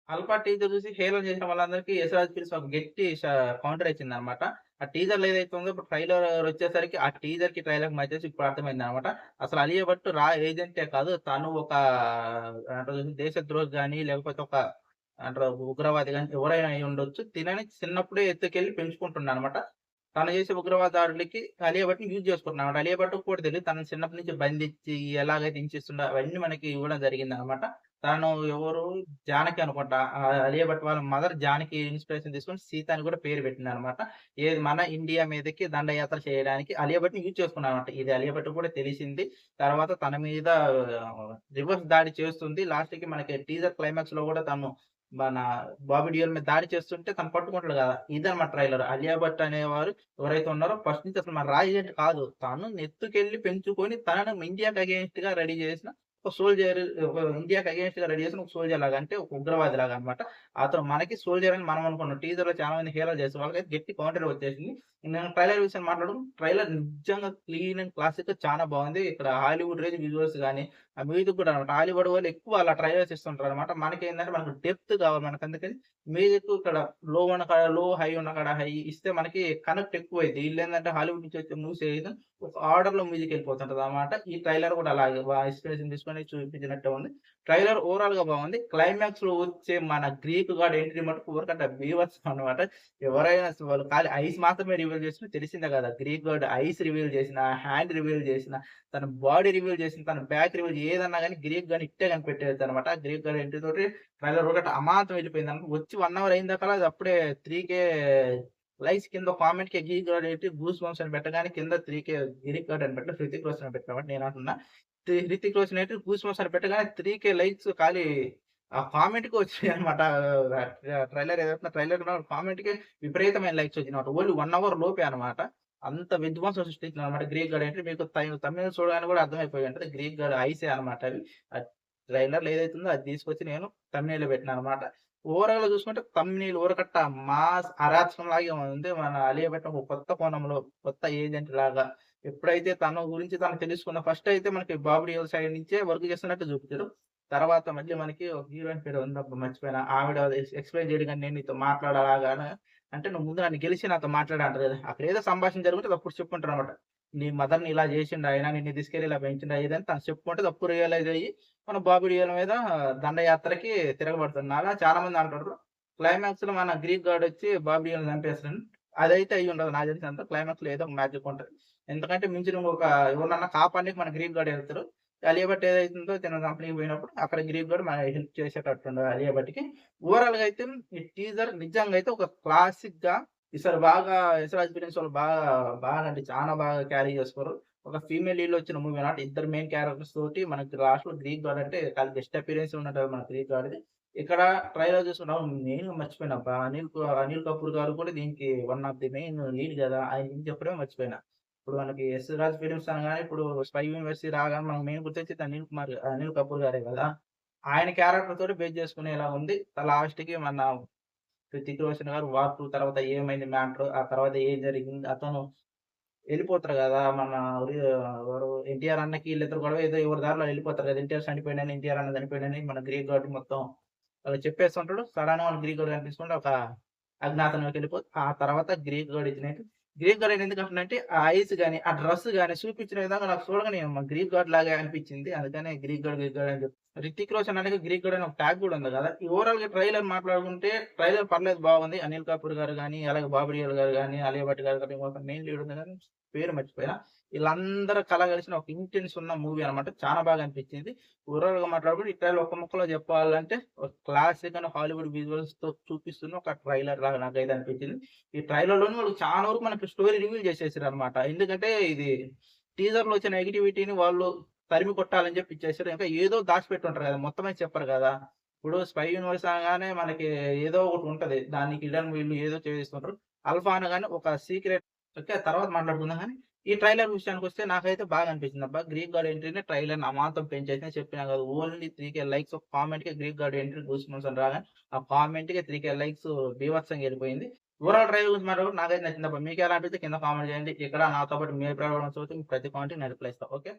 Alpha teaser చూసి హేళన చేసిన వాళ్ళందరికీ యశరాజ్ ఫిల్మ్స్ ఒక గట్టి కౌంటర్ ఇచ్చిందనమాట. ఆ టీజర్‌లో ఏదైతే ఉందో ఇప్పుడు ట్రైలర్ వచ్చేసరికి ఆ టీజర్‌కి, ట్రైలర్‌కి మధ్య ఇప్పుడు అర్థమైందనమాట. అసలు అలియా భట్ ఏజెంటే కాదు. తను ఒక అంటారు దేశద్రోహి గాని, లేకపోతే ఒక అంటారు ఉగ్రవాది గాని ఎవరైనా అయ్యుండొచ్చు. తినని చిన్నప్పుడే ఎత్తుకెళ్ళి పెంచుకుంటున్నాడనమాట. తను చేసే ఉగ్రవాద దాడులకి అలియా భట్‌ని యూజ్ చేసుకుంటున్నాడన్నమాట. అలియా భట్‌కి కూడా తెలీదు. తనని చిన్నప్పటి నుంచి బంధించి ఎలాగైతే హింసిస్తుండో అవన్నీ మనకి ఇవ్వడం జరిగిందనమాట. తను ఎవరు జానకి అనుకుంటా. అలియా భట్ వాళ్ళ మదర్ జానకి ఇన్‌స్పిరేషన్ తీసుకొని సీత అని కూడా పేరు పెట్టిందనమాట. ఏది మన ఇండియా మీదకి దండయాత్ర చేయడానికి అలియా భట్‌ని యూజ్ చేసుకున్నారన్నమాట. ఇది అలియా భట్‌కి కూడా తెలిసింది. తర్వాత తన మీద రివర్స్ దాడి చేస్తుంది. లాస్ట్‌కి మనకి టీజర్ క్లైమాక్స్‌లో కూడా తను మన బాబీ డియోల్ మీద దాడి చేస్తుంటే తను పట్టుకుంటాడు కదా! ఇదన్నమాట ట్రైలర్. అలియా భట్ అనేవారు ఎవరైతే ఉన్నారో ఫస్ట్ నుంచి అసలు మన రా ఏజెంట్ కాదు. తను ఎత్తుకెళ్ళి పెంచుకొని తనను ఇండియాకి అగెయిన్స్ట్‌గా రెడీ చేసిన ఒక సోల్జర్, ఒక ఇండియాకి అగెయిన్స్ట్‌గా రెడీ చేసిన ఒక సోల్జర్ లాగా అంటే ఒక ఉగ్రవాదిలాగా అన్నమాట. అతను మనకి సోల్జర్ అని మనం అనుకున్నాం. టీజర్‌లో చాలా మంది హేళన చేసారు. వాళ్ళకైతే గట్టి కౌంటర్ వచ్చేసింది. నేను ట్రైలర్ విషయం మాట్లాడుకుంటే ట్రైలర్ నిజంగా క్లీన్ అండ్ క్లాసిక్‌గా చానా బాగుంది. ఇక్కడ హాలీవుడ్ రేంజ్ విజువల్స్ గాని, ఆ మ్యూజిక్ కూడా అన్నమాట. హాలీవుడ్ వాళ్ళు ఎక్కువ అలా ట్రైలర్స్ ఇస్తుంటారన్నమాట. మనకేందంటే మనకు డెప్త్ కావాలి. మనకందుకని మ్యూజిక్ ఇక్కడ లో ఉన్న కాడ లో, హై ఉన్న కాడ హై ఇస్తే మనకి కనెక్ట్ ఎక్కువైద్ది. ఈళ్ళేందంటే హాలీవుడ్ నుంచి వచ్చే మూవీస్ ఏదైతే ఒక ఆర్డర్‌లో మ్యూజిక్ ఎళ్ళిపోతుంటదన్నమాట. ఈ ట్రైలర్ కూడా అలాగే ఇన్‌స్పిరేషన్ తీసుకొని చూపించినట్టే ఉంది. ట్రైలర్ ఓవరాల్‌గా బాగుంది. క్లైమాక్స్‌లో వచ్చే మన గ్రీక్ గాడ్ ఎంట్రీ మటుకు ఊరకంటే బీభత్సం అన్నమాట. ఎవరైనా అసలు వాళ్ళు ఖాళీ ఐస్ మాత్రమే రివీల్ చేసినా తెలిసిందే కదా! గ్రీక్ గాడ్ ఐస్ రివీల్ చేసినా, హ్యాండ్ రివీల్ చేసినా, తన బాడీ రివీల్ చేసిన, తన బ్యాక్ రివీల్ ఏదన్నా గాని గ్రీక్ గాడ్‌ని ఇట్టే కనిపెట్టేయొచ్చనమాట. గ్రీక్ గాడ్ ఎంట్రీ తోటి ట్రైలర్ ఒకటి అమాంతం వెళ్ళిపోయిందనమాట. వచ్చి 1 అవర్ అయిన అది అప్పుడే 3,000 లైక్స్ కింద కామెంట్‌కి గ్రీక్ గాడ్ ఏంటి గూస్ బంప్స్ అని పెట్టగానే కింద 3,000 గ్రీక్ గాడ్ అని పెట్టలే హృతిక్ రోషన్ అని పెట్టామట నేనంటున్నా. హృతిక్ రోషన్ ఏంటి గూస్ బంప్స్ అని పెట్టగానే 3,000 లైక్స్ ఖాళీ ఆ కామెంట్‌కి వచ్చాయన్నమాట. ట్రైలర్ ఏదైతే ట్రైలర్ కామెంట్‌కి విపరీతమైన లైక్స్ వచ్చినమాట. ఓన్లీ 1 అవర్ లోపే అన్నమాట. అంత విధ్వంసం సృష్టించిందన్నమాట గ్రీక్ గాడ్ ఎంట్రీ. మీకు తమిళ్ చూడగానే కూడా అర్థమైపోయి ఉంటది. గ్రీక్ గాడ్ ఐసే అన్నమాట అవి. ట్రైలర్‌లో ఏదైతే ఉందో అది తీసుకొచ్చి నేను థంబ్‌నెయిల్‌లో పెట్టినాననమాట. ఓవరాల్‌గా చూసుకుంటే థంబ్‌నెయిల్ ఊరకట్ట మాస్ అరాచకంలాగే ఉంది. మన 'అలియా భట్' ఒక కొత్త కోణంలో, కొత్త ఏజెంట్ లాగా ఎప్పుడైతే తన గురించి తను తెలుసుకున్న ఫస్ట్ అయితే మనకి 'బాబు డియోల్' సైడ్ నుంచే వర్క్ చేస్తున్నట్టు చూపించారు. తర్వాత మళ్ళీ మనకి ఒక హీరోయిన్ పేరు ఉందబ్బా మర్చిపోయినా. ఆవిడ ఎక్స్‌ప్లెయిన్ చేయడం గాని, నేను నీతో మాట్లాడాలాగాన అంటే నువ్వు ముందు నన్ను గెలిచి నాతో మాట్లాడు అంటది కదా! అక్కడేదో సంభాషణ జరుగుంటది అప్పుడు చెప్పుకుంటారనమాట. నీ మదర్‌ని ఇలా చేసిండు ఆయన, నిన్ను తీసుకెళ్ళి ఇలా పెంచిండు అది ఇది అని తను చెప్పుకుంటది. అప్పుడు రియలైజ్ అయ్యి మన బాబీ డియోల్ మీద దండయాత్రకి తిరగబడుతుంది. అలా చాలా మంది అంటుండ్రు. క్లైమాక్స్‌లో మన గ్రీక్ గాడ్ వచ్చి బాబీ డియోల్‌ని చంపేస్తాడు. అదైతే అయ్యుండదు నాకు తెలిసినంత క్లైమాక్స్‌లో ఏదో ఒక మ్యాజిక్ ఉంటది. ఎందుకంటే మించిన ఇంకొక ఎవరినన్నా కాపాడనీకి మన గ్రీక్ గాడ్ ఎళ్తారు. అలియా భట్ ఏదైతుందో తిను కంపెనీకి పోయినప్పుడు అక్కడ గ్రీక్ గాడ్ మన హెల్ప్ చేసేటట్టుండదు అలియా భట్‌కి. ఓవరాల్‌గా అయితే ఈ టీజర్ నిజంగా అయితే ఒక క్లాసిక్‌గా ఈసారి బాగా యశరాజ్ ఫిలిమ్స్ వాళ్ళు బాగా అంటే చాలా బాగా క్యారీ చేసుకుర్రు. ఒక ఫీమేల్ లీడ్‌లో వచ్చిన మూవీ అన్నమాట. ఇద్దరు మెయిన్ క్యారెక్టర్స్ తోటి మనకి లాస్ట్‌లో గ్రీక్ గాడ్ అంటే కాదు గెస్ట్ అపియరెన్స్ ఉన్నట్టు మన గ్రీక్ గాడ్‌ది. ఇక్కడ ట్రైలర్ చూసుకున్నాం మెయిన్‌గా మర్చిపోయినబ్బా అనిల్ కపూర్ గారు కూడా దీనికి one of the main lead గదా! ఆయన గురించి చెప్పడమే మర్చిపోయినా. ఇప్పుడు మనకి 'ఎస్ రాజ్ ఫిలిమ్స్' అనగానే ఇప్పుడు 'స్పై యూనివర్సిటీ' రాగానే మనకు మెయిన్ గుర్తొచ్చేది అనిల్ కపూర్ గారే గదా! ఆయన క్యారెక్టర్ తోటి బేస్ చేసుకునేలా ఉంది. లాస్ట్‌కి మన 'హృతిక్ రోషన్' గారు 'వార్ 2' తర్వాత ఏమైంది మ్యాటర్? ఆ తర్వాత ఏం జరిగింది? అతను ఎళ్ళిపోతారు గదా! మన ఎవరు 'ఎన్టీఆర్' అన్నకి ఈళ్ళిద్దరు గొడవ ఏదో ఎవరి దారిలో ఎళ్ళిపోతారు గదా! 'ఎన్టీఆర్' చనిపోయిండని, 'ఎన్టీఆర్' అన్న చనిపోయిండని మన గ్రీక్ గాడ్ మొత్తం వాళ్ళకి చెప్పేస్తుంటాడు. సడెన్‌గా మన గ్రీక్ గాడ్ కనిపించకుండా ఒక అజ్ఞాతంలోకి ఆ తర్వాత గ్రీక్ గాడ్ ఇచ్చినట్టు గ్రీక్ గాడ్ ఎందుకంటున్నానంటే ఆ ఐస్ గాని, ఆ డ్రెస్ గాని చూపించిన విధంగా నాకు చూడగానే గ్రీక్ గాడ్ లాగే అనిపించింది. అందుకనే గ్రీక్ గాడ్ అని చెప్పి 'రితిక్ రోషన్' అనగా గ్రీక్ గాడ్ అని ఒక ట్యాగ్ గూడా ఉంది గదా! ఈ ఓవరాల్‌గా ట్రైలర్ మాట్లాడుకుంటే ట్రైలర్ పర్లేదు బాగుంది. అనిల్ కపూర్ గారు గాని, అలాగే బాబు డియోల్ గారు గాని, అలియా భట్ గారు గాని ఒక మెయిన్ లీడ్ ఉంది గాని పేరు మర్చిపోయినా. ఈళ్ళందరూ కలిసిన ఒక ఇంటెన్స్ ఉన్న మూవీ అన్నమాట. చాలా బాగా అనిపించింది. ఓవరాల్‌గా మాట్లాడుకుంటే ఈ ట్రైలర్ ఒక్క ముక్కలో చెప్పాలంటే ఒక క్లాసిక్ అండ్ హాలీవుడ్ విజువల్స్‌తో చూపిస్తున్న ఒక ట్రైలర్ లాగా నాకైతే అనిపించింది. ఈ ట్రైలర్‌లోనే వాళ్ళు చాలా వరకు మనకి స్టోరీ రివీల్ చేసేసారన్నమాట. ఎందుకంటే ఇది టీజర్‌లో వచ్చే నెగటివిటీని వాళ్ళు తరిమి కొట్టాలని చెప్పి ఇచ్చేసారు. ఇంకా ఏదో దాచిపెట్టుంటారు కదా! మొత్తమే చెప్పరు కదా! ఇప్పుడు 'స్పై యూనివర్స్' అనగానే మనకి ఏదో ఒకటి ఉంటది. దానికి హిడెన్ వీళ్ళు ఏదో చేస్తుంటారు. 'ఆల్ఫా' అనగానే ఒక సీక్రెట్ ఓకే. తర్వాత మాట్లాడుకుందాం గానీ, ఈ ట్రైలర్ విషయానికొస్తే నాకైతే బాగా అనిపించిందబ్బా! గ్రీక్ గాడ్ ఎంట్రీని ట్రైలర్‌ని అమాంతం పెంచేసింది. చెప్పినా కదా! ఓన్లీ 3,000 లైక్స్ ఒక కామెంట్‌కే Greek god entry goose bumps అని రాగానే, ఆ కామెంట్‌కే 3,000 లైక్స్ బీభత్సంగా ఎళ్ళిపోయింది. ఓవరాల్ ట్రైలర్ గురించి మాట్లాడుకుంటే నాకైతే నచ్చిందబ్బా! మీకెలా అనిపిస్తే కింద కామెంట్ చేయండి. ఇక్కడ నాతో పాటు మీ అభిప్రాయాలు పంచుకోవచ్చు. ప్రతి కామెంట్‌కి నేను రిప్లై ఇస్తా. ఓకే.